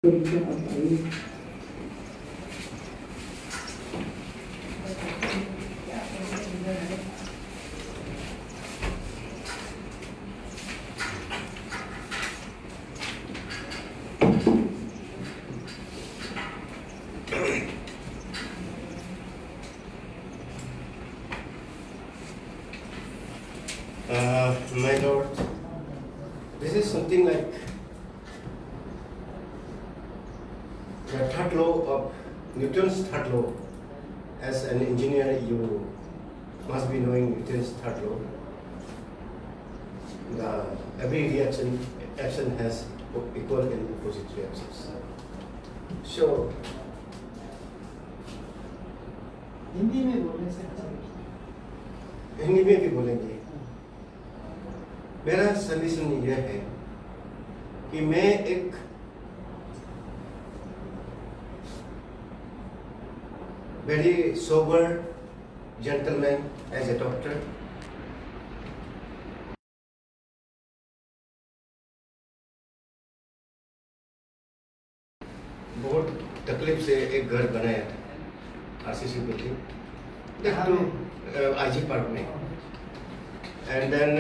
My Lord, this is something like the third law of Newton's third law. As an engineer, you must be knowing Newton's third law. Every action has equal and opposite reactions. So, Hindi में बोलने से अच्छा हिंदी में भी बोलेंगे। मेरा suggestion यह है कि मैं एक very sober gentleman as a doctor. बहुत तकलीफ से एक घर बनाया था आरसीसी बिल्डिंग आईजी पार्क में, एंड देन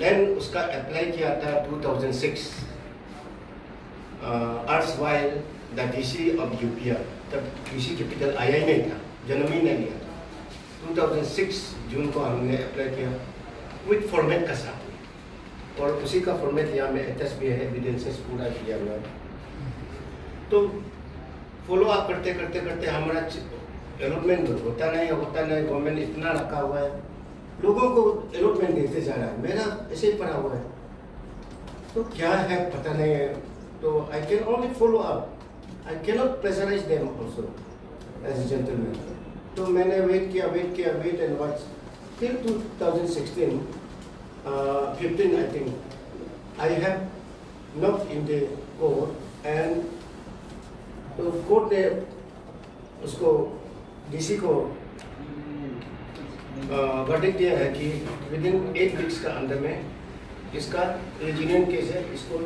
लैंड उसका अप्लाई किया था 2006 अर्थ वाइल द डीसी ऑफ यूपीआ। तब डीसी कैपिटल आया ही नहीं था, जन्म ही नहीं लिया था। 2006 जून को हमने अप्लाई किया विथ फॉर्मेट का साथ में, और उसी का फॉर्मेट यहाँ में अटैच भी है, एविडेंसेस पूरा किया हुआ है। तो फॉलो अप करते करते करते हमारा अलॉटमेंट होता नहीं, गवर्नमेंट इतना रखा हुआ है, लोगों को अलॉटमेंट देते जा रहा है, मेरा ऐसे ही पड़ा हुआ है, तो क्या है पता नहीं है। तो I can only follow up, I can not pressurise them also as a gentleman. तो मैंने wait and watch till 2016 15 I think I have not in the court, and तो कोर्ट ने उसको डीसी को वर्डिक्ट दिया है कि विदिन 8 वीक्स का अंदर में इसका जेन्युइन केस है, इसको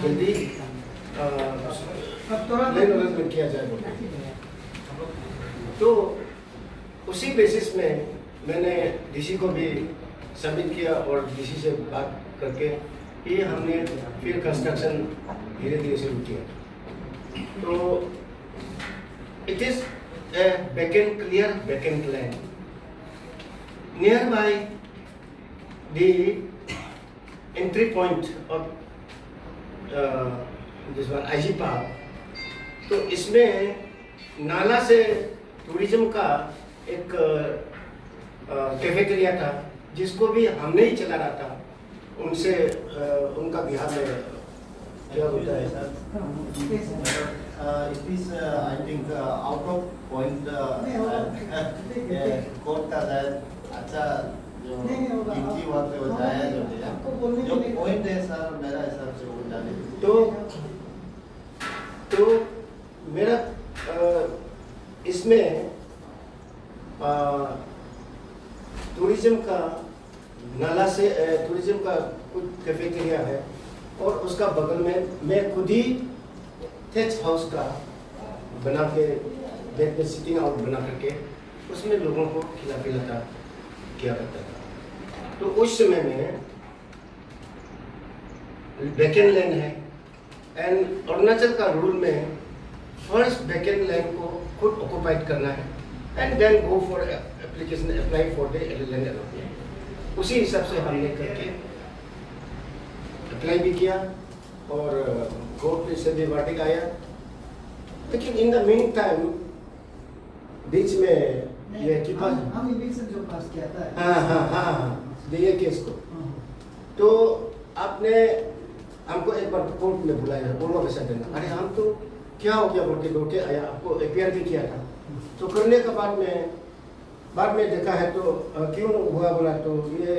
जल्दी में किया जाए। तो उसी बेसिस में मैंने डीसी को भी सबमिट किया, और डीसी से बात करके ये हमने फिर कंस्ट्रक्शन धीरे धीरे शुरू किया। तो it is a clear vacant land nearby the entry point of this one IG Park। तो इसमें नाला से टूरिज्म का एक कैफेटेरिया था, जिसको भी हमने ही चला रहा था। उनसे उनका बिहार में क्या होता है sir? It is, I think, out of point court का अच्छा जो कीमती वहाँ पे बताया जो पॉइंट है सर, मेरा हिसाब से वो डाले। तो मेरा इसमें टूरिज्म का नाला से टूरिज्म का कुछ कैफेटेरिया है, और उसका बगल में मैं खुद ही टेक्स हाउस का बना के बेड में सिटिंग आउट बना करके उसमें लोगों को खिला पिलाता किया करता था। तो उस समय में वैकेंट लैंड है, एंड अरुणाचल का रूल में फर्स्ट वैकेंट लैंड को खुद ऑक्युपाइड करना है, and then go for application apply for the land allotment. उसी हिसाब से हमने करके अप्लाई भी किया, और कोर्ट से भी वर्डिक्ट आया। लेकिन इन द मीन टाइम बीच में ये कि हम इलेक्शन जो पास किया था, हाँ दिए केस को, तो आपने हमको एक बार कोर्ट में बुलाया, बोलो वैसा देना। अरे हम तो क्या हो गया बोल के आया, आपको एपीआर भी किया था। तो करने के बाद में देखा है तो क्यों हुआ बोला, तो ये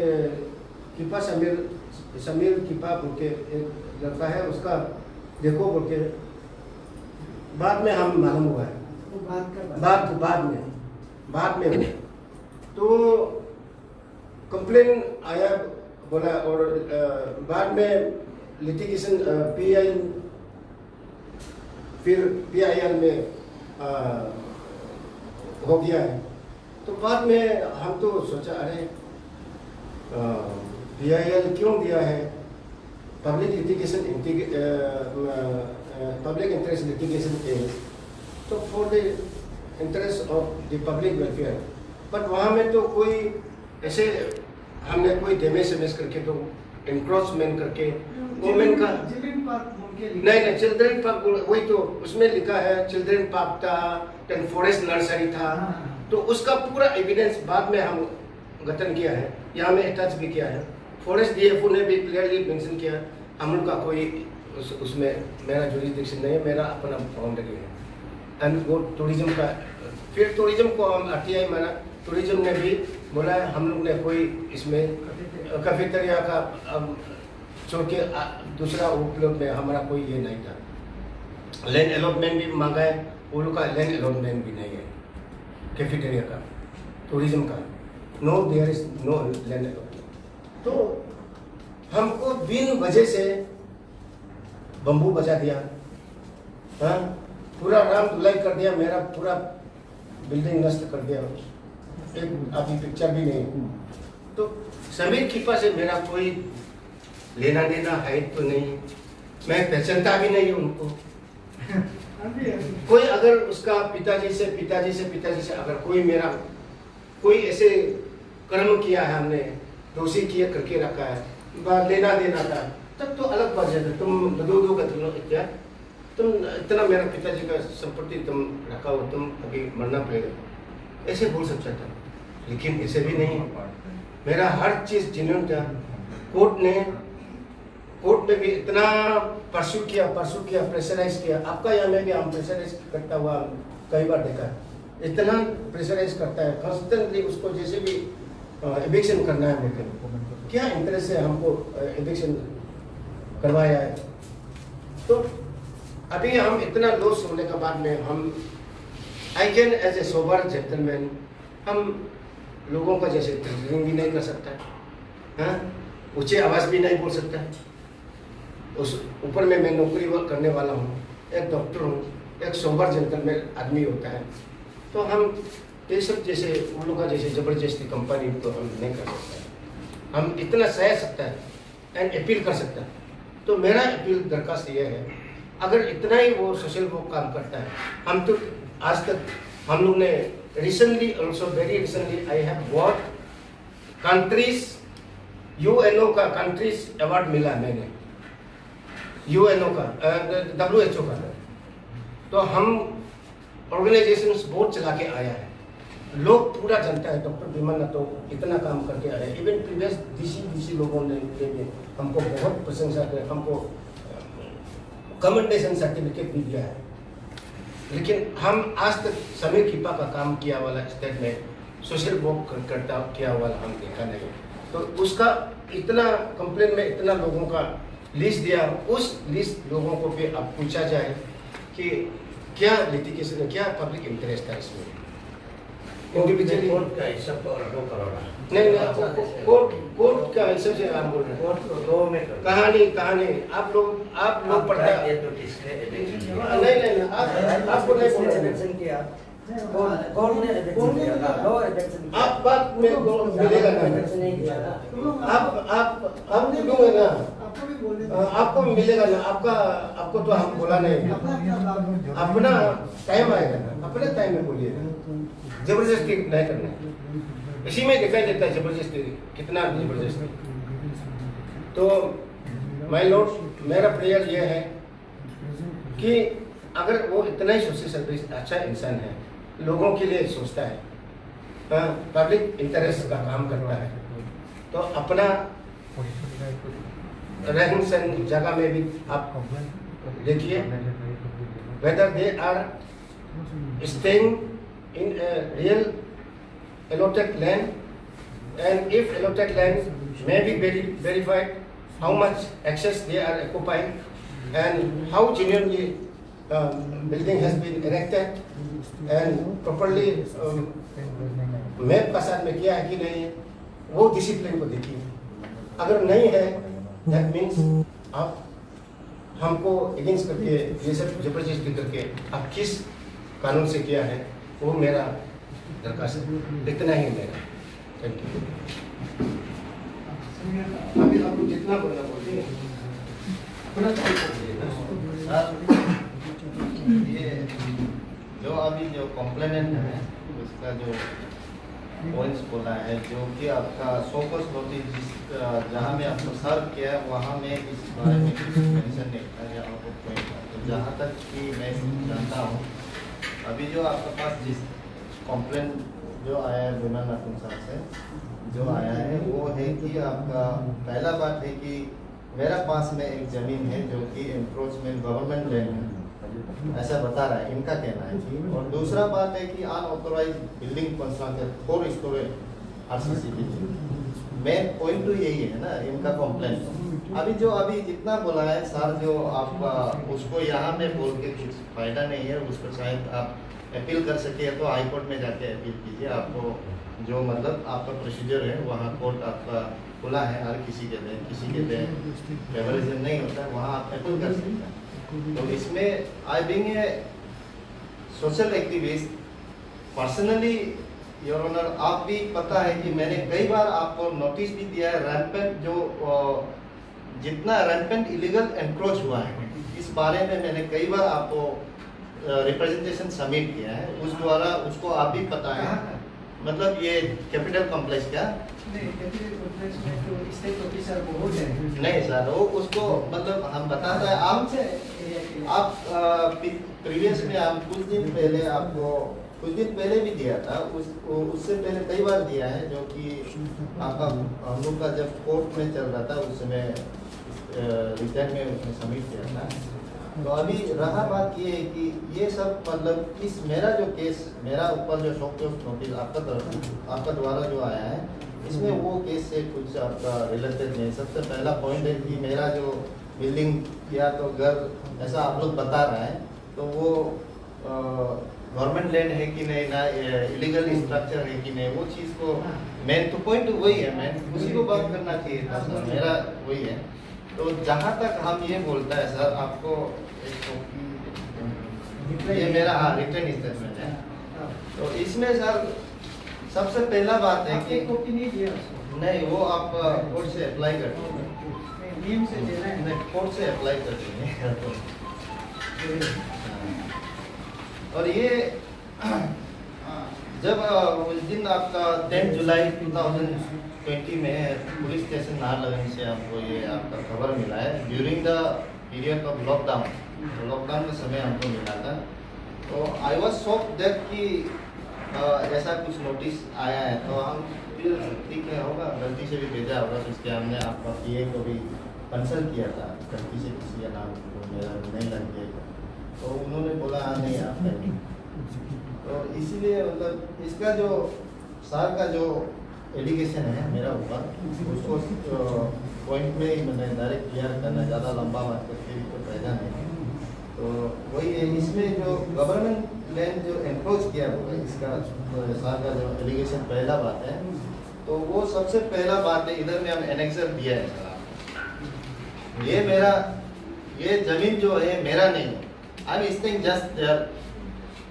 किपा समीर किपा बोल के एक लड़का है, उसका देखो बोल के बाद में हम मालूम हुआ है, बाद में तो कंप्लेन आया बोला, और बाद में लिटिगेशन पीआई फिर PIL में हो गया है। तो बाद में हम तो सोचा अरे PIL क्यों दिया है, पब्लिक इंटरेस्ट लिटिगेशन केस, तो for the interest of the public welfare. But वहाँ में तो कोई ऐसे हमने कोई डैमेज करके तो इंक्रोचमेंट करके गवर्नमेंट का चिल्ड्रन पार्क बोल के नहीं चिल्ड्रन पार्क, वही तो उसमें लिखा है चिल्ड्रन पार्क था, देन फॉरेस्ट नर्सरी था। तो उसका पूरा एविडेंस बाद में हम गठन किया है, यहाँ में अटैच भी किया है। फॉरेस्ट DFO ने भी क्लियरली मेंशन किया हम लोग का कोई उसमें मेरा जुरिसडिक्शन नहीं है, मेरा अपना बाउंड्री है। एंड वो टूरिज्म का, फिर टूरिज्म को हम RTI माना, टूरिज्म ने भी बोला हम लोग ने कोई इसमें कैफेटेरिया का छोड़ के दूसरा उपयोग में हमारा कोई ये नहीं था। लैंड अलॉटमेंट भी मांगा है, वो लोग का लैंड अलॉटमेंट भी नहीं है कैफेटेरिया का, टूरिज्म का, no there is no land allotment. तो हमको बिन वजह से बम्बू बचा दिया, हाँ पूरा राम धुलाई कर दिया, मेरा पूरा बिल्डिंग नष्ट कर दिया, एक अभी पिक्चर भी नहीं। तो समीर कृपा से मेरा कोई लेना देना है तो नहीं, मैं पहचानता भी नहीं उनको। कोई अगर उसका पिताजी से अगर कोई मेरा कोई ऐसे कर्म किया है, हमने दोषी किया करके रखा है, लेना देना था, तब तो अलग बात है। तुम दो क्या तुम इतना मेरा पिताजी का संपत्ति तुम रखा हो, तुम अभी मरना पड़ेगा, ऐसे बोल सकता था। लेकिन ऐसे भी नहीं, मेरा हर चीज जेन्युइन था। कोर्ट में भी इतना परस्यू किया, प्रेशराइज किया। आपका यहाँ में भी हम प्रेशराइज करता हुआ कई बार देखा, इतना प्रेशराइज करता है कॉन्स्टेंटली, उसको जैसे भी एविक्शन करना है बोलते, क्या इंटरेस्ट से हमको एविक्शन करवाया है। तो अभी हम इतना लॉस होने के बाद में हम I can as a sober gentleman, हम लोगों का जैसे ट्रीटिंग भी नहीं कर सकता, हाँ ऊंचे आवाज़ भी नहीं बोल सकता। उस ऊपर में मैं नौकरी करने वाला हूँ, एक डॉक्टर हूँ, एक सोबर जेंटलमैन आदमी होता है। तो हम ये सब जैसे उन लोगों का जैसे ज़बरदस्ती कंपनी तो हम नहीं कर सकते। हम इतना सह सकता है एंड अपील कर सकता है। तो मेरा अपील दरखास्त ये है, अगर इतना ही वो सोशल वर्क काम करता है, हम तो आज तक हम लोग ने recently also very recently I have got countries UNO का कंट्रीज अवार्ड मिला मैंने, UNO का WHO का। तो हम ऑर्गेनाइजेशंस बहुत चला के आया है, लोग पूरा जानता है डॉक्टर भीमन तो इतना काम करके आया है। इवन प्रीवियस DC लोगों ने हमको बहुत प्रशंसा की, हमको कमेंडेशन सर्टिफिकेट भी दिया है। लेकिन हम आज तक समीर कृपा का काम किया वाला स्टेट में सोशल वर्क करता किया वाला हम देखा नहीं। तो उसका इतना कंप्लेन में इतना लोगों का लिस्ट दिया, उस लिस्ट लोगों को भी अब पूछा जाए कि क्या लिटिगेशन है, क्या पब्लिक इंटरेस्ट है इसमें। इंडिविजुअली कोर्ट का हिसाब तो अलग करो ना, नहीं कोर्ट का हिसाब से आप बोल रहे हैं, कोर्ट लो में कहानी आप लोग पढ़ता ये तो किसने नहीं आपको नहीं बोल रहे हैं। कौन ने एविक्शन किया था? लो एविक्शन किया। आप बात में मिलेगा ना, एविक्शन नहीं किया था। आप दूंगे ना, आपको भी बोलने आपको मिलेगा ना, आपको तो हम बोला नहीं, अपना टाइम आएगा ना, अपने टाइम में बोलिएगा, जबरदस्ती नहीं करना है। इसी में दिखाई देता है जबरदस्ती कितना जबरदस्ती। तो माय लॉर्ड, मेरा प्रेयर यह है कि अगर वो इतना ही सोशल सर्विस अच्छा इंसान है, लोगों के लिए सोचता है, पब्लिक इंटरेस्ट का काम करता है, तो अपना रहन सहन जगह में भी आप देखिए, whether they are staying in real allotted land, and if allotted land may be verified how much access they are occupying and how genuinely building has been erected and properly map का साथ में किया है कि नहीं, वो discipline को देखिए। अगर नहीं है that means आप हमको अगेंस्ट करके ये सब जबरदस्ती करके आप किस कानून से किया है, वो मेरा दरखास्त है। इतना ही मेरा। Thank you. अभी आप जितना बोलना बोलिए। ये जो अभी जो कॉम्प्लेनेंट है उसका जो पॉइंट्स बोला है, जो कि आपका सोकस नोटिस जहाँ में आपको सर्व किया है वहाँ में इस बारे में कुछ मेंशन नहीं था या आपको पॉइंट था। तो जहाँ तक कि मैं जानता हूँ, अभी जो आपके पास जिस कॉम्प्लेन जो आया है विमल नाथुन साहब से जो आया है, वो है कि आपका पहला बात है कि मेरा पास में एक ज़मीन है जो कि एंक्रोचमेंट गवर्नमेंट लैंड है, ऐसा बता रहा है, इनका कहना है। और दूसरा बात है कि unauthorise building construction 4 storey RCC. Main point तो यही है ना इनका कंप्लेंट। अभी जितना बोला है सर, जो आपका उसको यहाँ में बोल के कुछ फायदा नहीं है। उसको शायद आप अपील कर सके तो हाई कोर्ट में जाके अपील कीजिए। आपको जो मतलब आपका प्रोसीजर है वहाँ कोर्ट आपका खुला है, हर किसी के लिए फेवरिज्म नहीं होता है, वहाँ आप अपील कर सकते हैं। तो इसमें I being a social activist personally your honour, आप भी पता है कि मैंने कई बार आपको नोटिस भी दिया है। रैम्पेंट जो जितना रैम्पेंट इलीगल एनक्रोच हुआ है, इस बारे में मैंने कई बार आपको रिप्रेजेंटेशन सबमिट किया है। उस द्वारा उसको आप भी पता है, मतलब ये कैपिटल कॉम्प्लेक्स क्या नहीं सर, वो उसको मतलब हम बताते हैं। आप प्रीवियस में हम कुछ दिन पहले भी दिया था, उससे पहले कई बार दिया है, जो कि आपका हम लोग का जब कोर्ट में चल रहा था उस समय रिटर्न में उसने सबमिट किया था। तो अभी रहा बात ये है कि ये सब मतलब इस मेरा जो केस, मेरा ऊपर जो शॉक नोटिस आपका द्वारा जो आया है, इसमें वो केस से कुछ आपका रिलेटेड नहीं। सबसे पहला पॉइंट है कि मेरा जो बिल्डिंग या तो घर ऐसा आप लोग बता रहा है, तो वो गवर्नमेंट लैंड है कि नहीं ना, इलीगल स्ट्रक्चर है कि नहीं, वो चीज़ को मेन तो पॉइंट वही है, मैं उसी को बात करना चाहिए था सर, मेरा वही है। तो जहाँ तक हम ये बोलता है सर, आपको ये मेरा रिटर्न स्टेटमेंट है। तो इसमें सर सबसे पहला बात है कि कॉपी नहीं दिया उसको। नहीं, वो आप कोर्ट से अप्लाई कर देंगे, नियम से देना है। नहीं कोर्ट से अप्लाई कर देंगे। और ये जब उस दिन आपका 10 जुलाई 2020 में पुलिस स्टेशन नाहरलगुन से आपको ये आपका खबर मिला है, during the period of lockdown के समय हमको मिला था। तो आई वॉज शॉक दैट कि ऐसा कुछ नोटिस आया है। तो हम फिर ठीक है, होगा गलती से भी भेजा होगा, तो इसके हमने आपका पीए को भी कंसल्ट किया था, गलती से किसी का नाम मेरा नहीं लग गया, तो उन्होंने बोला हाँ नहीं आप नहीं। तो इसीलिए मतलब इसका जो सर का जो एलिगेशन है मेरा ऊपर, उसको पॉइंट में ही मैंने डायरेक्ट क्लियर करना, ज़्यादा लंबा बात करके भी कोई फायदा नहीं। तो वही है, इसमें जो गवर्नमेंट लैंड जो एनक्रोच किया हुआ है, इसका सर का जो एलिगेशन पहला बात है, तो वो सबसे पहला बात है, इधर में हम एनेक्सर दिया है सर आपको। ये ज़मीन जो है मेरा नहीं है, I am staying just there,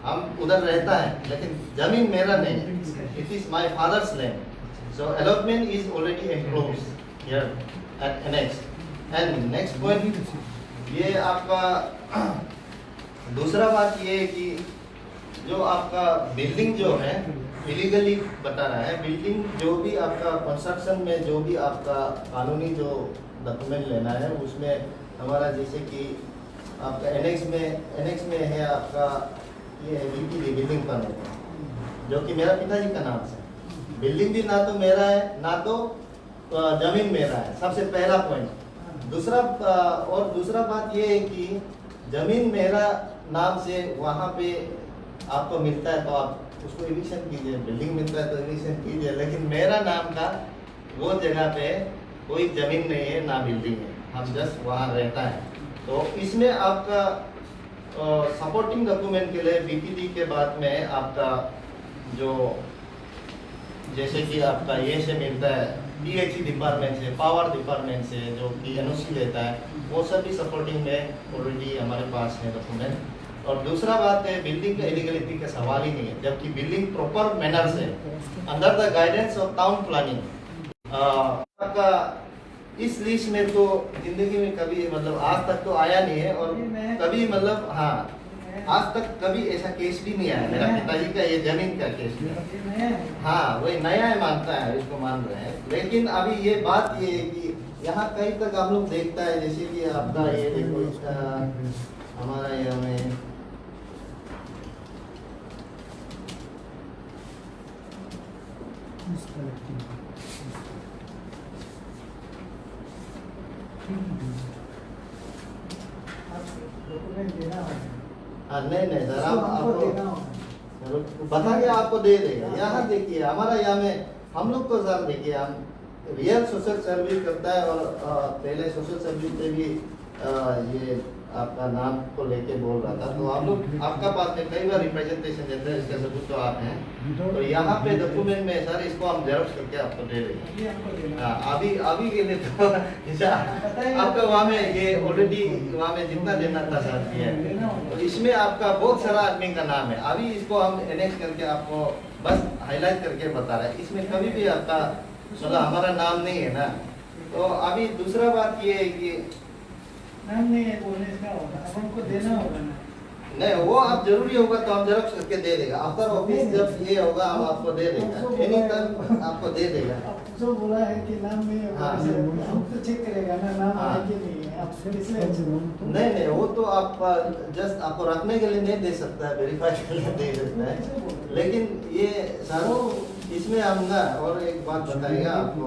हम उधर रहता है लेकिन ज़मीन मेरा नहीं है, it is my father's land. So allotment is already enclosed here at annex. And next point ये आपका दूसरा बात ये है कि जो आपका बिल्डिंग जो है इलीगली बता रहा है, बिल्डिंग जो भी आपका कंस्ट्रक्शन में जो भी आपका कानूनी जो डॉक्यूमेंट लेना है, उसमें हमारा जैसे कि आपका एनेक्स में है आपका ये है बिल्डिंग परमिट, जो कि मेरा पिताजी का नाम से। बिल्डिंग भी ना तो मेरा है ना तो जमीन मेरा है, सबसे पहला पॉइंट। दूसरा बात ये है कि जमीन मेरा नाम से वहाँ पे आपको मिलता है तो आप उसको एविक्शन कीजिए, बिल्डिंग मिलता है तो एविक्शन कीजिए, लेकिन मेरा नाम का वो जगह पे कोई जमीन नहीं है ना बिल्डिंग है, हम जस्ट वहाँ रहता है। तो इसमें आपका सपोर्टिंग डॉक्यूमेंट के लिए बीपीडी के बाद में आपका जो जैसे कि आपका ये से मिलता है PHE डिपार्टमेंट से, पावर डिपार्टमेंट से जो कि NOC लेता है, वो सभी सपोर्टिंग में ऑलरेडी हमारे पास है डॉक्यूमेंट। और दूसरा बात है, बिल्डिंग का इलीगलिटी का सवाल ही नहीं है, जबकि बिल्डिंग प्रॉपर मैनर से under the guidance of town planning आपका इस लिस्ट में तो जिंदगी में कभी मतलब आज तक तो आया नहीं है, और कभी मतलब हाँ आज तक कभी ऐसा केस भी नहीं आया मेरा पिताजी का ये जमीन का केस है। हाँ वही नया है, मानता है, इसको मान रहे हैं। लेकिन अभी ये बात ये है कि यहाँ कहीं तक आप लोग देखता है, जैसे कि आपका ये देखो इसका हमारा ये हमें डॉक्यूमेंट देना होगा। हाँ नहीं सर, उसको हमको आपको देना होगा। बता के आपको दे देगा। यहाँ देखिए हमारा यहाँ में हम लोग को सर देखिए, हम रियल सोशल सर्विस करता है, और पहले सोशल सर्विस पे भी ये आपका नाम को लेके बोल रहा था, तो हम लोग आपका पास में कई बार रिप्रेजेंटेशन देते हैं, इसका सबूत तो आप हैं। तो यहाँ पे डॉक्यूमेंट में सर इसको हम जेरॉक्स करके आपको दे देंगे। ये हमको देना हाँ अभी के लिए तो आपका वहाँ में ये ऑलरेडी वहाँ में जितना देना था सर ये है। तो इसमें आपका बहुत सारा आदमी का नाम है। अभी इसको हम एनेक्स करके आपको बस हाईलाइट करके बता रहे हैं, इसमें कभी भी आपका मतलब हमारा नाम नहीं है ना। तो अभी दूसरा बात ये है कि नाम नहीं है बोलने का होगा, अब हमको देना होगा ना। नहीं वो आप जरूरी होगा तो हम जेरॉक्स करके दे देगा। आफ्टर ऑफिस जब ये होगा हम आपको दे देगा, एनी टाइम आपको दे देगा। अब जो बोला है कि नाम नहीं होगा, हाँ। हम तो चेक करेगा ना नाम हाँ। है कि नहीं है। अब इसलिए नहीं वो तो आप जस्ट आपको रखने के लिए नहीं दे सकता है, वेरीफाई के लिए दे सकता है। लेकिन ये सर इसमें हम ना और एक बात बताएगा आपको,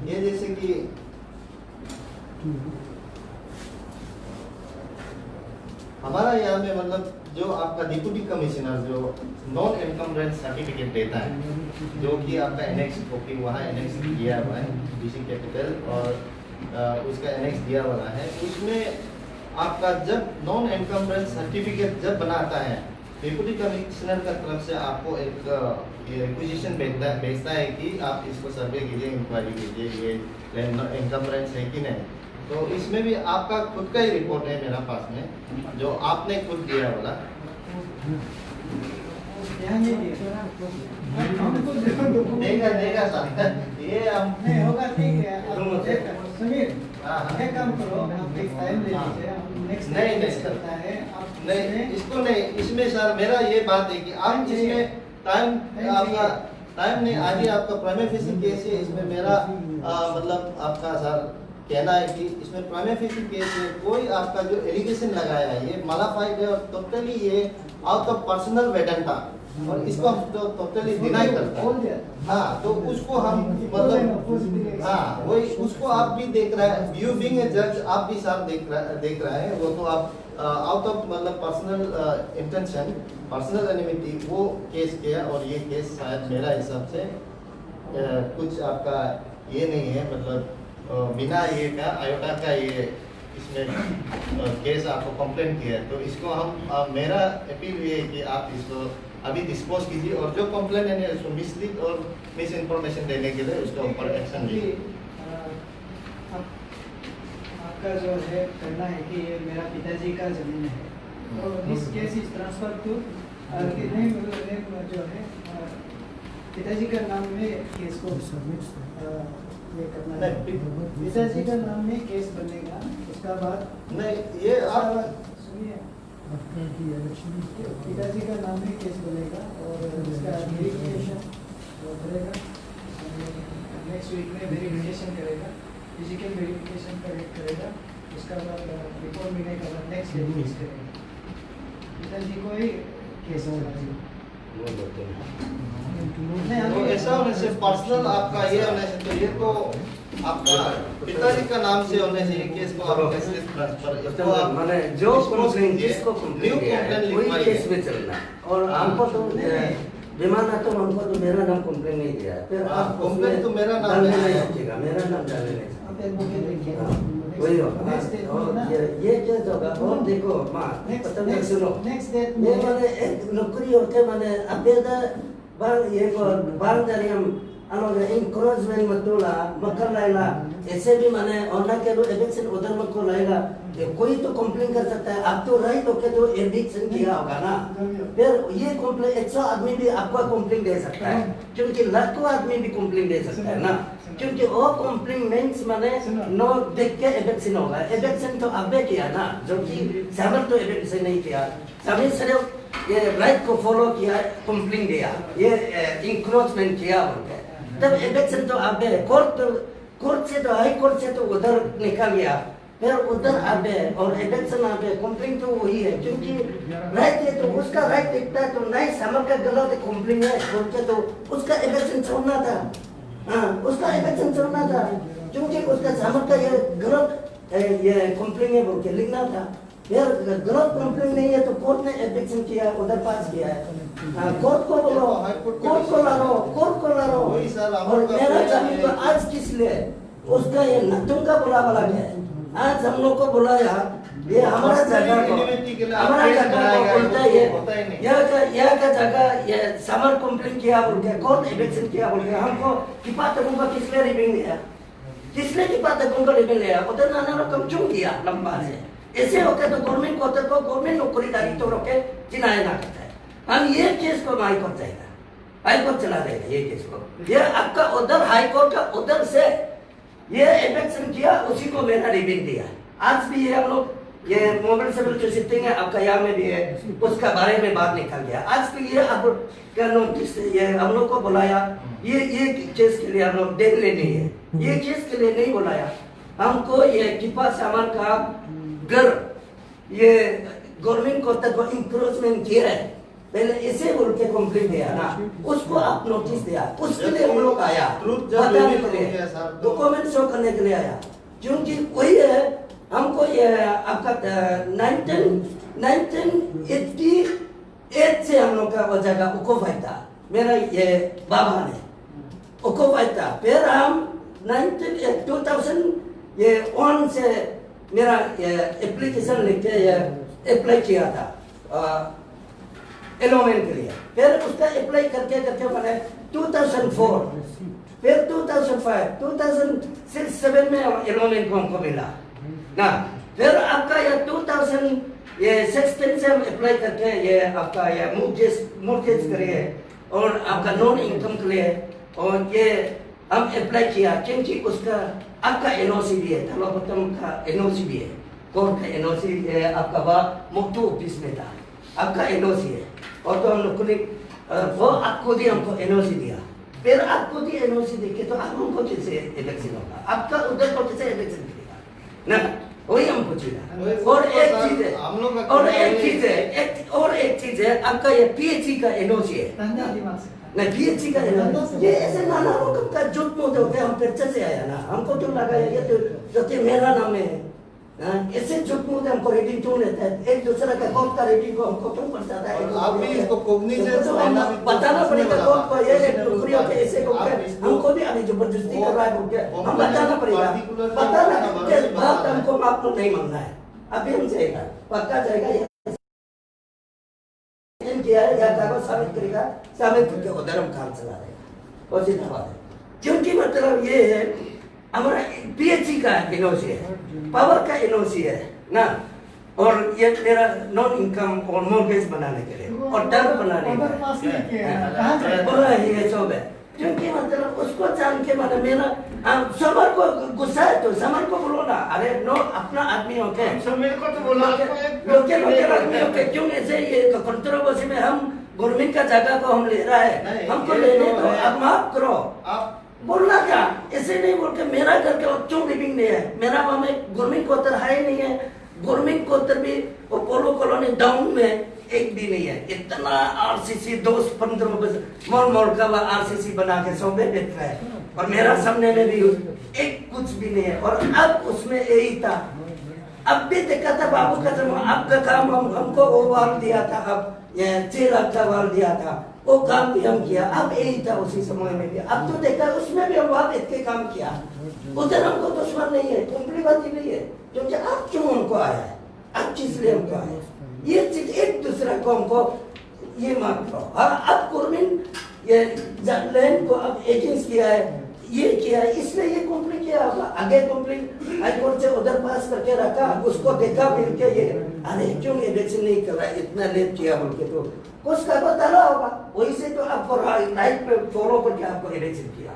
ये जैसे कि हमारा यहाँ में मतलब जो आपका डिप्टी कमिश्नर जो नॉन एनकम्बरेंस सर्टिफिकेट देता है, जो कि आपका एनेक्स कॉपी वहाँ एनेक्स दिया हुआ है DC कैपिटल, और उसका एनेक्स दिया हुआ है, उसमें आपका जब नॉन एनकम्बरेंस सर्टिफिकेट जब बनाता है, डिप्टी कमिश्नर का तरफ से आपको एक रिक्वेजिशन भेजता है कि आप इसको सर्वे कीजिए, इंक्वायरी कीजिए, ये एनकम्बरेंस है कि नहीं। तो इसमें भी आपका खुद का ही रिपोर्ट है मेरा पास में, जो आपने खुद दिया वाला। ध्यान नहीं दिया हमको देगा सर, ये हम नहीं होगा, ठीक है। अब एक समीर हाँ। एक काम करो, आप एक टाइम ले लीजिए, हम नेक्स्ट नहीं करता है आप नहीं इसको नहीं, इसमें सर मेरा ये बात है कि आप इसमें टाइम आपका टाइम नहीं, आगे आपका प्राइमरी फेसी केस है, इसमें मेरा मतलब आपका सर कहना है कि इसमें प्राइमरी फेसी केस में कोई आपका जो एलिगेशन लगाया है ये मलाफाइड है, और टोटली ये आउट ऑफ पर्सनल वेडेंटा, और इसको हम तो टोटली डिनाई करते हैं। हाँ तो उसको हम मतलब हाँ वही उसको आप भी देख रहे हैं, यू बीइंग ए जज आप भी साथ देख रहे हैं, वो तो आप आउट ऑफ मतलब पर्सनल इंटेंशन, पर्सनल एनिमिटी वो केस किया, और ये केस शायद मेरा हिसाब से कुछ आपका ये नहीं है, मतलब बिना ये का आयोटा का ये इसमें केस आपको कंप्लेंट किया है। तो इसको हम मेरा अपील ये है कि आप इसको अभी डिस्पोज कीजिए, और जो कंप्लेंट है उसको मिसलीड और मिस इन्फॉर्मेशन देने के लिए उसके ऊपर एक्शन लीजिए। आपका जो है करना है कि ये मेरा पिताजी का जमीन है, तो this case is transfer to जो है पिताजी का नाम में केस को ये करना है। पिताजी का नाम में केस बनेगा, उसका बाद नहीं ये आप सुनिए, पिताजी का नाम में केस बनेगा, और उसका वेरिफिकेशन करेगा, नेक्स्ट वीक में वेरिफिकेशन करेगा, फिजिकल वेरिफिकेशन करेगा, उसका बाद रिपोर्ट मिलने के बाद नेक्स्ट डे फिक्स करेगा, पिताजी को ही केस होगा। तो ऐसा होने से पर्सनल आपका ये होने से, तो ये तो आपका पिताजी का नाम से होने से ये केस को आप कैसे ट्रांसफर, इसको आप माने जो कंप्लेंट जिसको न्यू कंप्लेंट कंप्लेंट वही केस में लिखवाइए। चलना, और हमको तो बेमाना तो हमको तो मेरा नाम कंप्लेंट नहीं दिया, फिर आप कंप्लेंट तो मेरा नाम डालने नहीं नहीं है। चाहिए, मेरा नाम डालने नहीं चाहिए। आप एडवोकेट देखिए, हाँ, वही होगा। और ये केस होगा, और देखो माँ पता नहीं सुनो, नेक्स्ट डेट ये माने एक नौकरी होते माने अबेदा बार ये को बार जारी हम encouragement मतुला मकर लाइला ऐसे भी माने और ना के लो एविक्शन उधर मत को लाएगा कोई तो कंप्लेन कर सकता है आप तो राइट होके तो एविक्शन किया होगा ना फिर ये कंप्लेन 100 आदमी भी आपको कंप्लेन दे सकता है क्योंकि लाखों आदमी भी कंप्लेन दे सकता है ना क्योंकि वो कंप्लेंट्स माने नो देख के एविक्शन होगा एविक्शन तो आपने किया ना जो कि सामर तो एविक्शन नहीं किया सामने सिर्फ ये राइट को फॉलो किया कंप्लेन दिया ये इंक्रोचमेंट किया बोलते तब एविक्शन तो आपने कोर्ट से तो हाई कोर्ट से तो उधर निकाल गया फिर उधर आबे और एविक्शन आबे कंप्लेन तो वही है क्योंकि राइट है तो उसका राइट दिखता है तो नहीं समर का गलत कंप्लेन है बोलते तो उसका एविक्शन छोड़ना था हाँ उसका एविक्शन छोड़ना था क्योंकि उसका समर का ये गलत ये कंप्लेन है बोल के लिखना था फिर गलत कंप्लेन नहीं है तो कोर्ट ने एविक्शन किया उधर पास किया है कोर्ट को बोलो कोर्ट को ला लो और मेरा जमीन तो आज किस लिए उसका ये नतुम का बुलावा है आज हम लोग को बुलाया ये हमारा जगह को बोलता है यह का जगह ये समर कंप्लेन किया बोल के कोर्ट एविक्शन किया बोल के हमको किपात को किसने रिबिंग लिया किसने किपात को रिबिंग लिया उधर नाना रकम क्यों किया लंबा से ऐसे होते तो गवर्नमेंट को गवर्नमेंट नौकरीदारी तो रोके चिनाए ना करता है हम ये केस को हाई कोर्ट जाएगा हाई कोर्ट चला देगा ये केस को ये आपका उधर हाई कोर्ट का उधर से ये एविक्शन किया उसी को मेरा रिबिन दिया आज भी ये हम लोग ये मोबाइल सिविल जो सिटिंग है आपका यहाँ में भी है उसका बारे में बात निकल गया आज भी ये अब क्या नोटिस ये हम लोग को बुलाया ये केस के लिए हम लोग देख लेनी है ये केस के लिए नहीं बुलाया हमको ये किपा सामान का घर ये गवर्नमेंट को तक इंक्रोचमेंट किया है पहले इसे बोल के कंप्लेंट दिया ना उसको आप नोटिस दिया उसके लिए हम लोग आया बताने के लिए डॉक्यूमेंट शो करने के लिए आया क्योंकि वही है हमको ये आपका 1988 से हम लोग का वो जगह उकोफाई था मेरा ये बाबा ने उकोफाई था फिर हम 2000 ये 1 से मेरा एप्लीकेशन लिख के अप्लाई किया था एलोमेंट के लिए फिर उसका अप्लाई करके मैंने 2004 फिर 2005 2006-7 में एलोमेंट को हमको मिला ना फिर आपका ये 2016 से हम अप्लाई करके ये आपका ये मोर्गेज करिए और आपका नॉन इनकम के लिए और ये हम अप्लाई किया क्योंकि उसका आपका एनओसी भी है थलोपतम का एनओसी भी है कोर्ट का एनओसी है आपका वह मुक्तो ऑफिस में था आपका एनओसी है और तो हम लोग को वो आपको भी हमको एनओसी दिया फिर आपको भी एनओसी देके तो आप हमको कैसे इलेक्शन होगा आपका उधर को कैसे इलेक्शन करेगा ना वही हम पूछेगा और एक चीज है आपका ये पीएचई का एनओसी है नहीं पीएचई का ये ऐसे नाना रकम का झूठ मूठ होते हम पिक्चर से आया ना हमको तो लगा ये तो मेरा नाम है ऐसे झूठ मूठ हमको रेटिंग क्यों लेता है एक दूसरे का कोर्ट का रेटिंग को हमको क्यों पड़ता है आप भी इसको कोग्निजेंस बताना पड़ेगा कोर्ट को ये टुकड़ियों के ऐसे को हमको भी अभी जबरदस्ती कर रहा है हम बताना पड़ेगा बताना बात हमको आपको नहीं मानना है अभी हम जाएगा पक्का जाएगा किया है या कागज साबित करेगा साबित करके उधर हम काम चला देगा और सीधा बात है क्योंकि मतलब ये है हमारा पीएचई का एनओसी है पावर का एनओसी है ना और ये मेरा नॉन इनकम और मॉर्गेज बनाने के लिए और टर्म बनाने के लिए बोला ये सब है क्योंकि मतलब उसको जान के मतलब मेरा समर को गुस्सा है तो समर को बोलो ना अरे नो अपना आदमी हो के समर को तो बोला लोकल आदमी हो के क्यों ऐसे ये कंट्रोवर्सी में हम गवर्नमेंट का जगह को हम ले रहा है हमको लेने दो अब माफ करो आप बोलना क्या ऐसे नहीं बोल के मेरा घर के क्यों लिविंग नहीं है मेरा वहां में गवर्नमेंट को है ही नहीं है गवर्नमेंट को भी वो पोलो कॉलोनी डाउन में एक भी नहीं है इतना आरसीसी 10-15 मॉल का आरसीसी बना के सौदे बेच रहा है और मेरा सामने में भी एक कुछ भी नहीं है और अब उसमें यही था अब भी देखा था बाबू का जब आपका काम हमको वो वाल दिया था अब 6 लाख का वाल दिया था वो काम भी हम किया अब यही था उसी समय में भी अब तो देखा उसमें भी हम वहां इतने काम किया उधर हमको दुश्मन नहीं है कंपनी बात ही नहीं है क्योंकि आप क्यों हमको आया है आप किस लिए हमको आया ये चीज एक दूसरे को हमको ये माफ करो अब गवर्नमेंट ये लैंड को अब एजेंस किया है, ये किया है, इसलिए ये कंप्लीट किया होगा। आगे कंप्लीट हाई कोर्ट से उधर पास करके रखा, उसको देखा मिल के ये अरे क्यों इलेक्शन नहीं कर रहा, इतना लेट किया बोल के, तो कुछ का बताना होगा। वही से तो आपको राइट पे फॉलो करके आपको इलेक्शन किया,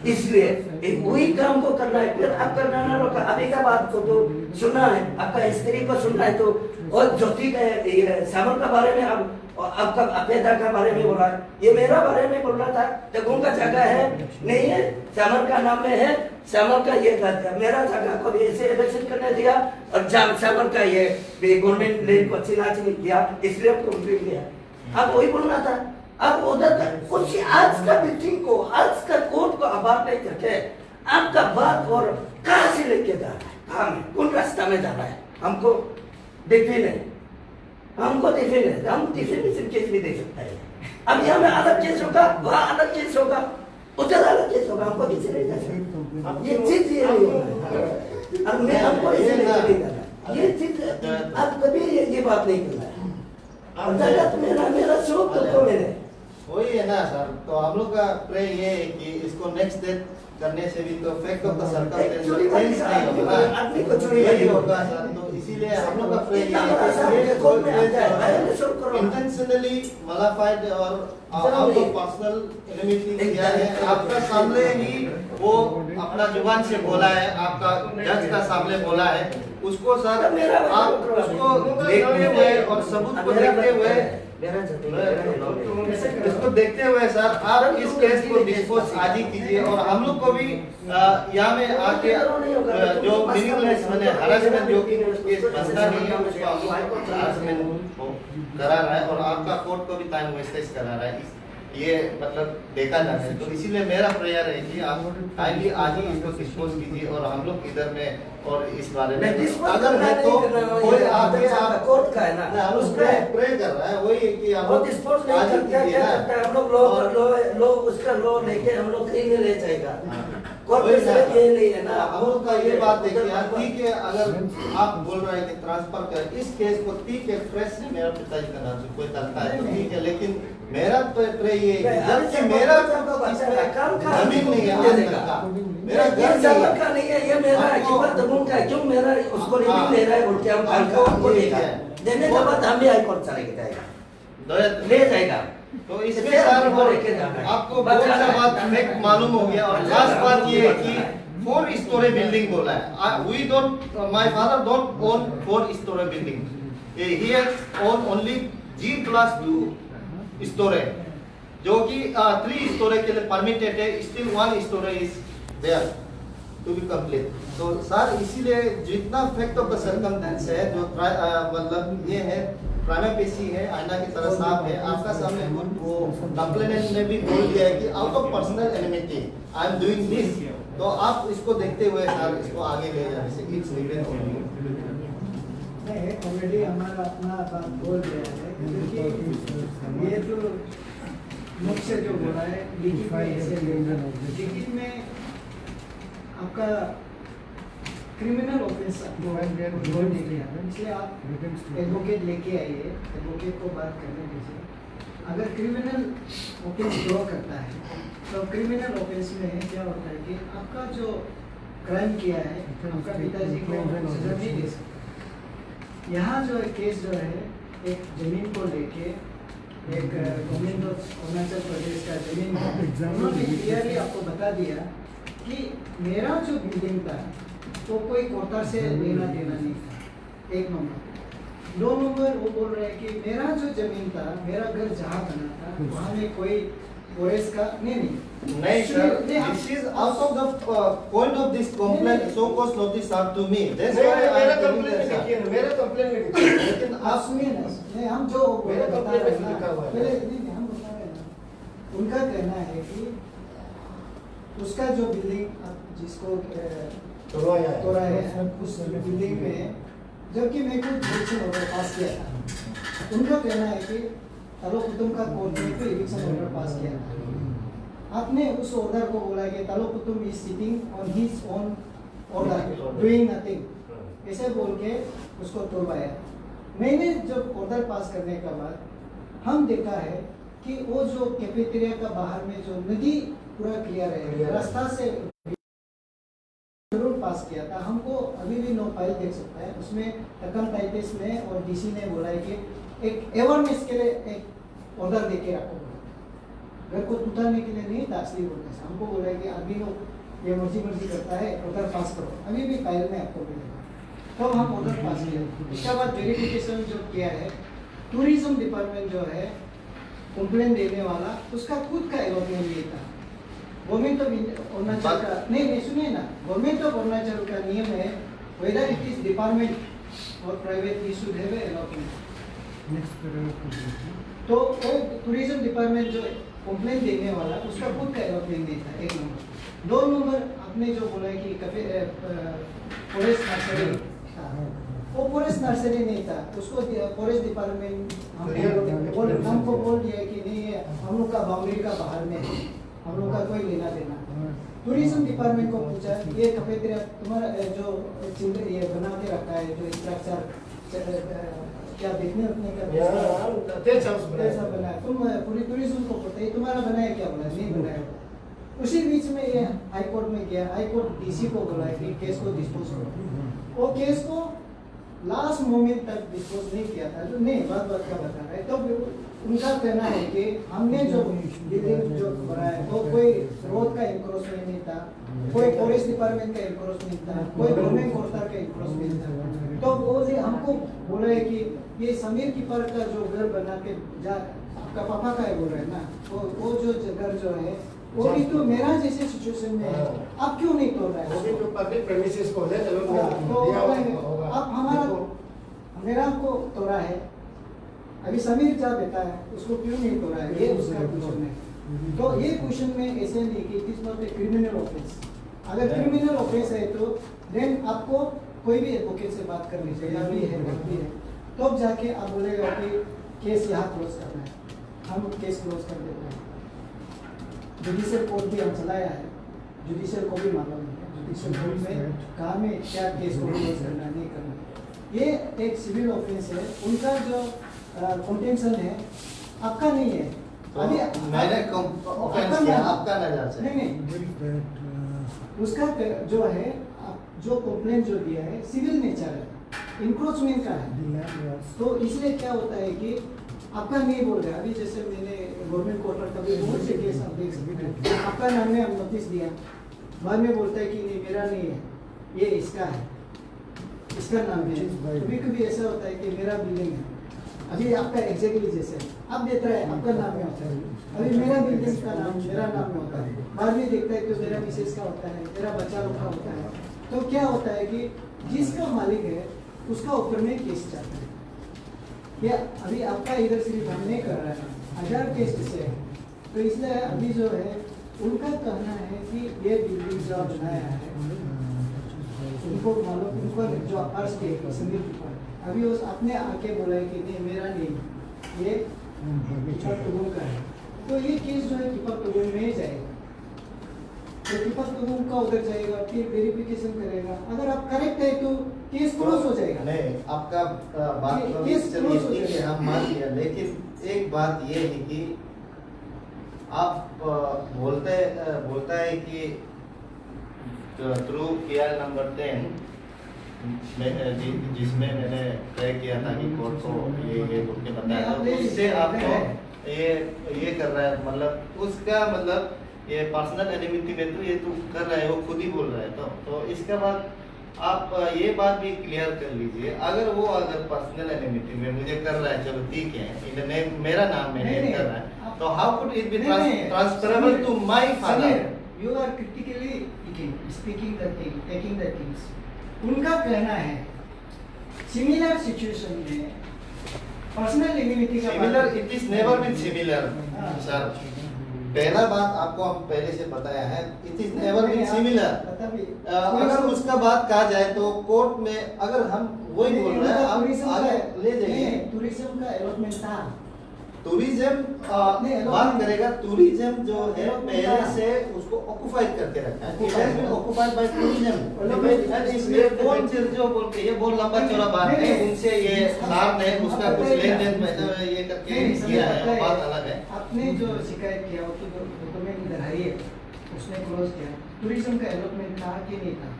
इसलिए एक वही काम को करना है। फिर आपका नाना लोग का अभी का बात को तो सुना है, आपका स्त्री को सुनना है, तो और ज्योति का श्यामल का बारे में अब आपका अपेदा का बारे में बोला, ये मेरा बारे में बोल रहा था। जगहों का जगह है नहीं है, श्यामल का नाम में है, श्यामल का ये मेरा जगह को भी ऐसे इलेक्शन करने दिया, और श्यामल का ये गवर्नमेंट लैंड को चिन्हाचिन्ह किया, इसलिए कंप्लीट किया। अब वही बोलना था। अब उधर कुछ आज का मीटिंग को, आज का कोर्ट को आभार नहीं करके आपका बात और कहाँ से लेके जा रहा है, कहाँ में, कौन रास्ता में जा रहा है, हमको देखिए नहीं, हमको देखिए नहीं, हम डिफेंसिव केस भी दे सकते हैं। अब यहाँ में अलग केस होगा, वहाँ अलग केस होगा, उधर अलग केस होगा, हमको किसी नहीं जा सकता। ये चीज ये नहीं होगा, अब मैं हमको इसे नहीं करना, ये चीज आप कभी ये बात नहीं करना है। मेरा शौक तो मेरे वही है ना सर, तो हम लोग का प्रे ये है कि इसको नेक्स्ट डे करने से भी तो fact of the circle change नहीं होगा, आदमी को चोरी नहीं होगा सर। तो इसीलिए हम लोग का प्रे ये है कि इंटेंशनली मलाफाइड और आपको पर्सनल एनिमिटी किया है, आपका सामने ही वो अपना जुबान से बोला है, आपका जज का सामने बोला है, उसको सर आप उसको देखते हुए और सबूत को देखते हुए इसको देखते हुए सर आप इस केस को डिस्पोज आज ही कीजिए, और हम लोग को भी यहाँ में आके जो मीनिंगलेस मैंने हरासमेंट जो कि केस बनता नहीं है उसको हम लोग हरासमेंट करा रहा है, और आपका कोर्ट को भी टाइम वेस्टेज करा रहा है, ये मतलब देखा जाता है। तो इसीलिए मेरा प्रेयर है कि आप काइंडली आज ही इसको डिस्पोज कीजिए, और हम लोग इधर में और इस बारे में अगर है तो कोई आगे आप कोर्ट का है ना, हम लोग प्रे कर रहा है, वही है कि आप वो डिस्पोज नहीं करता, क्या करता है हम लोग लो उसका लो लेके हम लोग कहीं नहीं ले जाएगा। कोर्ट में ये नहीं है ना, हम लोग का ये बात है कि ठीक है, अगर आप बोल रहे हैं कि ट्रांसफर कर इस केस को, ठीक है फ्रेश से मेरा पिताजी का नाम से कोई करता है तो ठीक है, लेकिन मेरा प्रे ये है कि जब से मेरा जमीन नहीं है मेरा घर का नहीं है, ये मेरा है, क्यों मेरा उसको नहीं ले रहा है बोल के हमको देने के बाद हम भी हाई कोर्ट चले जाएगा, ले जाएगा। तो इसमें सर आपको बहुत सा बात मालूम हो गया, और खास बात ये है कि 4 स्टोरी बिल्डिंग बोला है। We don't, my father don't own 4 storey building, he own only G+2 storey, जो कि 3 स्टोरी के लिए परमिटेड है, still 1 storey is there to be complete. तो सर इसीलिए जितना फैक्ट ऑफ द सर्कमस्टेंस है, जो मतलब ये है प्राइमा पेशी है, आईना की तरह साफ है, आपका सामने वो कंप्लेनेंट ने भी बोल दिया है कि out of personal enmity I am doing this, तो आप इसको देखते हुए सर इसको आगे ले जाने से इट्स रिग्रेट नहीं, ऑलरेडी हमारा अपना बात बोल दिया है, क्योंकि ये तो मुझसे जो बोला है लिखित में आपका क्रिमिनल ऑफेंस बोल दिया, इसलिए आप एडवोकेट लेके आइए, एडवोकेट को बात करने दीजिए। अगर क्रिमिनल ऑफेंस ड्रॉ करता है तो क्रिमिनल ऑफेंस में क्या होता है कि आपका जो क्राइम किया है आपका पिताजी को सजा नहीं दे सकता। यहाँ जो केस जो है एक जमीन को लेके, एक गवर्नमेंट ऑफ अरुणाचल प्रदेश का जमीन, उन्होंने क्लियरली आपको बता दिया कि मेरा जो बिल्डिंग था तो कोई कोटा से लेना देना नहीं था, 1 नंबर। 2 नंबर वो बोल रहे हैं कि मेरा जो जमीन था, मेरा घर जहाँ बना था वहाँ में कोई फॉरेस्ट का नहीं sir, this is out of the point of this complaint, so cause notice are to me, that's why मेरा कंप्लेंट में लिखिए ना, मेरा कंप्लेंट में लिखिए, लेकिन आप सुनिए ना, नहीं हम जो मेरा बता कंप्लेंट रहे हैं में ना, लिखा हुआ है। पहले नहीं हम बता रहे हैं ना, उनका कहना है कि उसका जो बिल्डिंग जिसको तोड़ा है उस बिल्डिंग में, जबकि मैं खुद इविक्शन ऑर्डर पास किया था, उनका कहना है कि तालो कुतुम का कोर्ट में कोई इविक्शन ऑर्डर पास किया था, आपने उस ऑर्डर को बोला कि तालो कुतुम is sitting on his own order doing nothing, ऐसे बोल के उसको तोड़वाया। मैंने जब ऑर्डर पास करने के बाद हम देखा है कि वो जो कैफेटेरिया का बाहर में जो नदी पूरा क्लियर है, रास्ता से जरूर पास किया था। हमको अभी भी नो फाइल देख सकता है, उसमें टाइटिस में और डीसी ने बोला है कि एक अवेयरनेस के लिए एक ऑर्डर दे के रखो, घर को उतारने के लिए नहीं था असली बोलने से। हमको बोला है कि अभी लोग ये मर्जी करता है, ऑर्डर पास करो, अभी भी फाइल में आपको मिलेगा। तो हम ऑर्डर पास किया, इसके बाद वेरिफिकेशन जो किया है, टूरिज्म डिपार्टमेंट जो है कंप्लेन देने वाला, उसका खुद का अलॉटमेंट नहीं था। गवर्नमेंट ऑफ अरुणाचल का नहीं सुनिए ना, गवर्नमेंट ऑफ अरुणाचल का नियम है वेदर इट इज डिपार्टमेंट और private we should have allotment. तो टूरिज्म डिपार्टमेंट जो कंप्लेन देने वाला, उसका खुद का अलॉटमेंट नहीं था, 1 नंबर। 2 नंबर आपने जो बोला कि फॉरेस्ट नर्सरी था, वो फॉरेस्ट नर्सरी नहीं था, उसको फॉरेस्ट डिपार्टमेंट हमको बोल दिया कि नहीं है, हम लोग का बाउंड्री का बाहर में है, हम लोग का कोई लेना देना। टूरिज्म डिपार्टमेंट को पूछा, ये कैफेटेरिया तुम्हारा जो ये बना के रखा है, जो स्ट्रक्चर क्या देखने उठने का कैसा बना है, तुम पूरी टूरिज्म को पता है, तुम्हारा बनाया क्या? बोला नहीं बनाया। उसी बीच में ये हाई कोर्ट में गया, हाई कोर्ट डीसी को बोला कि केस को डिस्पोज करो। वो केस को लास्ट मोमेंट तक डिस्पोज नहीं किया था, जो नहीं बात का बता रहा है। तो उनका कहना है कि हमने जो बिल्डिंग जो बनाया तो कोई रोड का इंक्रोचमेंट नहीं था, कोई फॉरेस्ट डिपार्टमेंट का इंक्रोचमेंट था, कोई गवर्नमेंट कोर्टर का इंक्रोचमेंट था। तो वो जो हमको बोला है कि ये समीर कीपर का जो घर बना के जा आपका पापा का है बोल रहे हैं ना, वो जो घर जो है वो भी तो मेरा जैसे सिचुएशन में है, आप क्यों नहीं तोड़ रहे हैं? वो भी तो पब्लिक प्रेमिसेस को है, चलो तो आप हमारा मेरा को तोड़ा है, अभी समीर क्या बेटा है उसको क्यों नहीं तोड़ा है, ये उसका क्वेश्चन है। तो ये क्वेश्चन में ऐसे नहीं कि it is not a criminal offence. अगर क्रिमिनल ऑफेंस है तो देन आपको कोई भी एडवोकेट से बात करनी चाहिए, अभी है भी है, तब जाके आप बोलेगा कि केस यहाँ क्लोज करना है, हम केस क्लोज कर देते हैं। जुडिशियल कोर्ट भी हम चलाया है, जुडिशियल को भी मालूम है जुडिशियल कोर्ट में कहा में क्या केस को क्लोज करना नहीं करना। ये एक सिविल ऑफेंस है, उनका जो कंटेंशन है आपका नहीं है। तो अभी मैंने ऑफेंस किया आपका नजर से नहीं, उसका जो है जो कंप्लेंट जो दिया है सिविल नेचर है, इंक्रोचमेंट का है। तो इसलिए क्या होता है कि आपका नहीं बोल रहे, अभी जैसे मैंने गवर्नमेंट कोर्ट कभी बहुत से केस आप देख सकते हैं, आपका नाम में हम नोटिस दिया, बाद में बोलता है कि नहीं मेरा नहीं है, ये इसका है, इसका नाम है। कभी कभी ऐसा होता है कि मेरा बिल्डिंग है, अभी आपका एग्जैक्टली जैसे आप देता है आपका नाम में होता है, अभी मेरा बिल्डिंग का नाम मेरा नाम में होता है, बाद में देखता है तो मेरा मिसेज का होता है, मेरा बच्चा लोग का होता है। तो क्या होता है कि जिसका मालिक है उसका ऊपर में केस जाता है। या अभी आपका इधर सिर्फ हम नहीं कर रहा है, 1000 केस से है। तो इसलिए अभी जो है उनका कहना है कि ये बिल्डिंग जो बनाया है उनको मालूम, उनको जो अर्ज के संदीप ऊपर अभी उस अपने आके बोला है कि नहीं मेरा नहीं, ये कीपर तुगुन का है। तो ये केस जो है कीपर तुगुन में ही जाएगा, तो कीपर तुगुन का उधर जाएगा, फिर वेरिफिकेशन करेगा, अगर आप करेक्ट है तो केस क्लोज हो जाएगा। नहीं आपका बात तो केस चलिए क्लोज हो ठीक है, जाएगा। हम मान लिया, लेकिन एक बात ये है कि आप बोलता है कि थ्रू केआर नंबर 10 जिसमें मैंने तय किया था कि कोर्ट को ये बोल के बताया था, उससे आपको ये कर रहा है, मतलब उसका मतलब ये पर्सनल एनिमिटी में तो ये तो कर रहा है, वो खुद ही बोल रहा है। तो इसके बाद आप ये बात भी क्लियर कर लीजिए, अगर पर्सनल एनिमिटी में मुझे कर रहा है, चलो ठीक है, इन नेम मेरा नाम में नेम कर रहा है, तो how could it be transferable to my father? You are critically speaking the thing, taking the things. उनका कहना है सिमिलर सिचुएशन में पर्सनल एनिमिटी का similar, it is never been similar sir. पहला बात आपको हम पहले से बताया है, it is never been similar. अगर उसका बात कहा जाए तो कोर्ट में अगर हम वही बोल रहे हैं, आप आगे ले जाइए। टूरिज्म का अलॉटमेंट था, टूरिज्म बात करेगा, टूरिज्म जो है पहले से उसको ऑक्युपाइड करके रखा है, it has been occupied by tourism. इसमें कौन चीज जो बोलते ये बहुत लंबा चौड़ा बात है, उनसे ये सार ने उसका कुछ लेन देन ये किया है वो बात अलग है। आपने जो शिकायत किया वो तो डॉक्यूमेंट इधर है ही है, उसने क्लोज किया। टूरिज्म का अलॉटमेंट था कि नहीं था?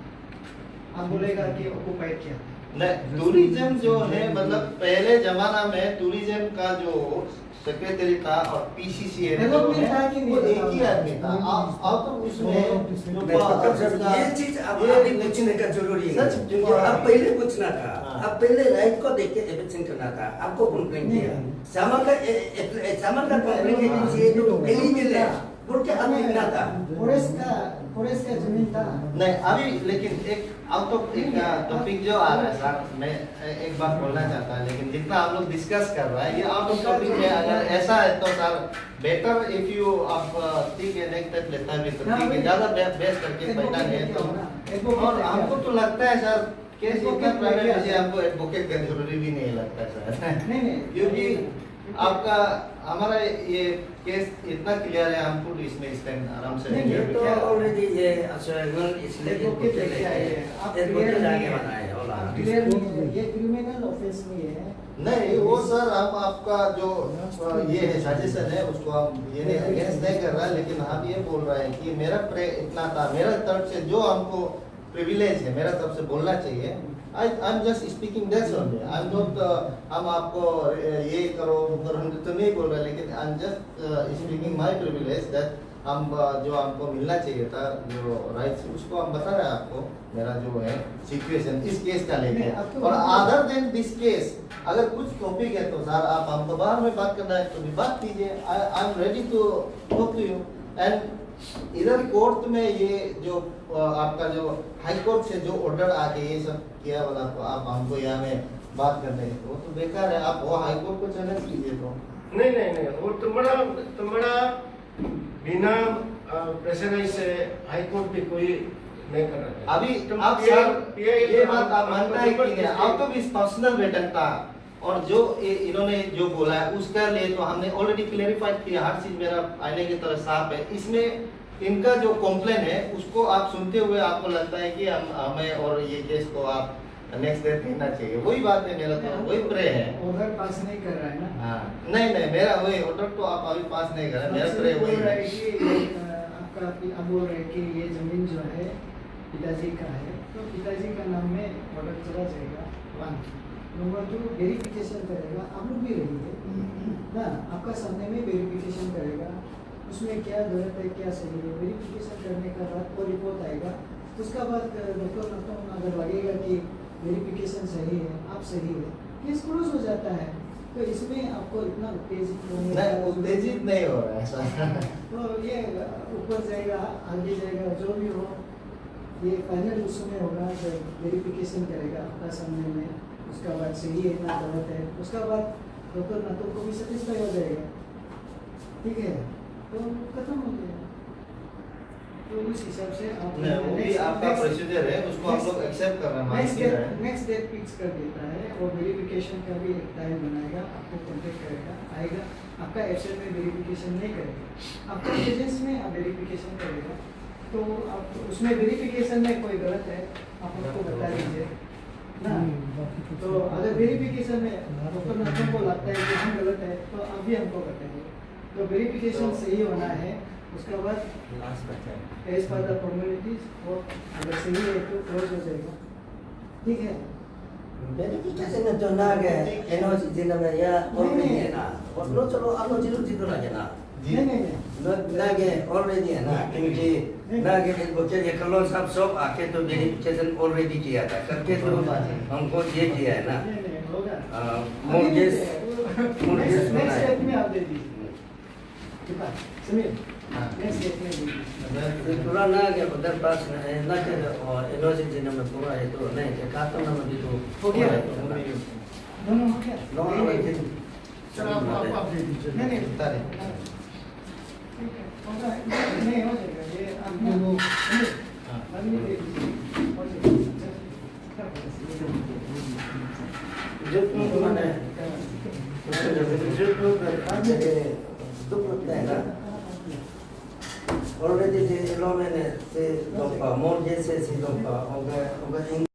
आप बोलेगा कि ऑक्युपाइड किया। नहीं, टूरिज्म जो है मतलब पहले जमाना में टूरिज्म का जो सेक्रेटरी था और पीसीसी है डेवलपमेंट था कि नहीं? वो एक ही आदमी था। आप तो उसमें ये चीज अब अभी पूछने का जरूरी है। सच क्योंकि अब पहले पूछना था, हाँ। अब पहले राइट को देख के एविक्शन करना था। आपको कंप्लेंट किया, सामान का कंप्लेंट एजेंसी तो पहले मिले बोल के अब लिखना था। फॉरेस्ट का जमीन था। नहीं अभी लेकिन एक आउट ऑफ एक टॉपिक जो आ रहा है सर, मैं एक बात बोलना चाहता हूँ, लेकिन जितना हम लोग डिस्कस कर रहा है ये आउट ऑफ टॉपिक है। अगर ऐसा है तो सर बेटर इफ यू आप ठीक है नेक्स्ट स्टेप लेता है तो ठीक है, ज्यादा बेस्ट करके बैठा तो। और हमको तो लगता है सर केस इतना प्राइवेट है, आपको एडवोकेट का जरूरी भी नहीं लगता सर। नहीं क्योंकि आपका हमारा ये केस इतना क्लियर है, हम खुद इसमें स्टैंड आराम से ये तो ऑलरेडी ये अश्योरेंस इसलिए एडवोकेट लेके आए हैं। आप एडवोकेट आगे बनाए होला। क्लियर नहीं है, ये क्रिमिनल ऑफेंस नहीं है। नहीं वो सर हम आपका जो ये है सजेशन है उसको हम ये नहीं अगेंस्ट नहीं कर रहा है, लेकिन हम ये बोल रहे हैं कि मेरा प्रे इतना था, मेरा तरफ से जो हमको प्रिविलेज है मेरा तरफ से बोलना चाहिए। I am just speaking that's only, I am not हम आपको ये करो तो नहीं बोल रहे, लेकिन I am just speaking my privilege that हम जो हमको मिलना चाहिए था जो राइट्स उसको हम बता रहे हैं आपको। मेरा जो है सिचुएशन इस केस का लेके और अदर देन दिस केस अगर कुछ टॉपिक है तो सर आप हमको बाहर में बात करना है तो भी बात कीजिए। I am ready to talk to you. And इधर कोर्ट में ये जो आपका जो हाई कोर्ट से जो ऑर्डर आके ये सब किया वाला तो आप हमको यहाँ में बात करने तो वो तो बेकार है। आप वो हाई कोर्ट को चैलेंज कीजिए तो। नहीं वो तुम्हारा बिना प्रेशराइज से हाई कोर्ट भी कोई नहीं कर रहा है। अभी तुम आप PI सर ये बात आप मानता है कि नहीं? PI आप तो भी पर्सनल वेटन था और जो इन्होंने जो बोला है उसका लिए तो हमने ऑलरेडी क्लेरिफाइड किया, हर चीज मेरा आईने की तरह साफ है। इसमें इनका जो कॉम्प्लेन है उसको आप सुनते हुए आपको लगता है कि हमें और ये केस को आप नेक्स्ट डे देना चाहिए, वही बात है। मेरा तो वही प्रे है। ऑर्डर पास नहीं कर रहा है ना। हाँ नहीं मेरा वही ऑर्डर तो आप अभी पास नहीं कर रहे, मेरा प्रे वही है। आपका आप बोल रहे हैं कि ये जमीन जो है पिताजी का है, तो पिताजी का नाम में ऑर्डर चला जाएगा। 1 नंबर 2 वेरिफिकेशन करेगा, आप लोग भी रहिए ना, आपका सामने में वेरिफिकेशन करेगा उसमें क्या गलत है क्या सही है। वेरिफिकेशन करने का बाद वो रिपोर्ट आएगा, उसका बाद डॉक्टर अगर लगेगा कि वेरिफिकेशन सही है, आप सही है, केस क्लोज हो जाता है। तो इसमें आपको इतना उत्तेजित होने नहीं उत्तेजित नहीं हो रहा है ऐसा। तो ये ऊपर जाएगा आगे जाएगा जो भी हो, ये फाइनल उसमें होगा जब वेरिफिकेशन करेगा आपका सामने में, उसका बाद सही है ना गलत है, उसका बाद डॉक्टर नातों को भी सेटिस्फाई हो जाएगा, ठीक है, तो खत्म हो गया। तो उस हिसाब से आप वो भी आपका प्रोसीजर है, उसको हम लोग एक्सेप्ट कर रहे हैं। नेक्स्ट डेट फिक्स कर देता है और वेरिफिकेशन का भी एक टाइम बनाएगा, आपको कॉन्टेक्ट करेगा, आएगा, आपका एब्सेंट में वेरिफिकेशन नहीं करेगा, आपका प्रेजेंस में आप वेरिफिकेशन करेगा। तो आप उसमें वेरिफिकेशन में कोई गलत है आप हमको बता दीजिए ना। तो अगर वेरिफिकेशन में डॉक्टर नाथों को लगता है कि हम गलत है तो आप भी हमको बताइए। तो वेरिफिकेशन सही होना है, उसका बाद एज पर द फॉर्मेलिटीज और अगर सही है तो क्लोज हो जाएगा, ठीक है। वेरिफिकेशन तो ना गए एनओसी जिन में या ऑलरेडी है ना, और लो चलो आप लोग जीरो लगे ना। नहीं ना गए ऑलरेडी है ना, क्योंकि ना गए एडवोकेट ये कलो सब आके तो वेरिफिकेशन ऑलरेडी किया था, करके तो हमको ये किया है ना। मोर्गेज नेक्स्ट स्टेप में आप दे दीजिए, ठीक है सुनिए, नेक्स्ट स्टेप में दीजिए पूरा ना गया उधर पास ना के एनओसी जिन में पूरा है तो नहीं के खाता ना में तो हो गया, दोनों हो गया। दोनों सर आप दे दीजिए। नहीं बता रहे ठीक है, होगा नहीं हो जाएगा ये आपने वो अभी दे दीजिए हो जाएगा। जो तो मैंने जो तो दुख लगता है ना ऑलरेडी जे लो मैंने से लोग मोर जैसे सी लोग होगा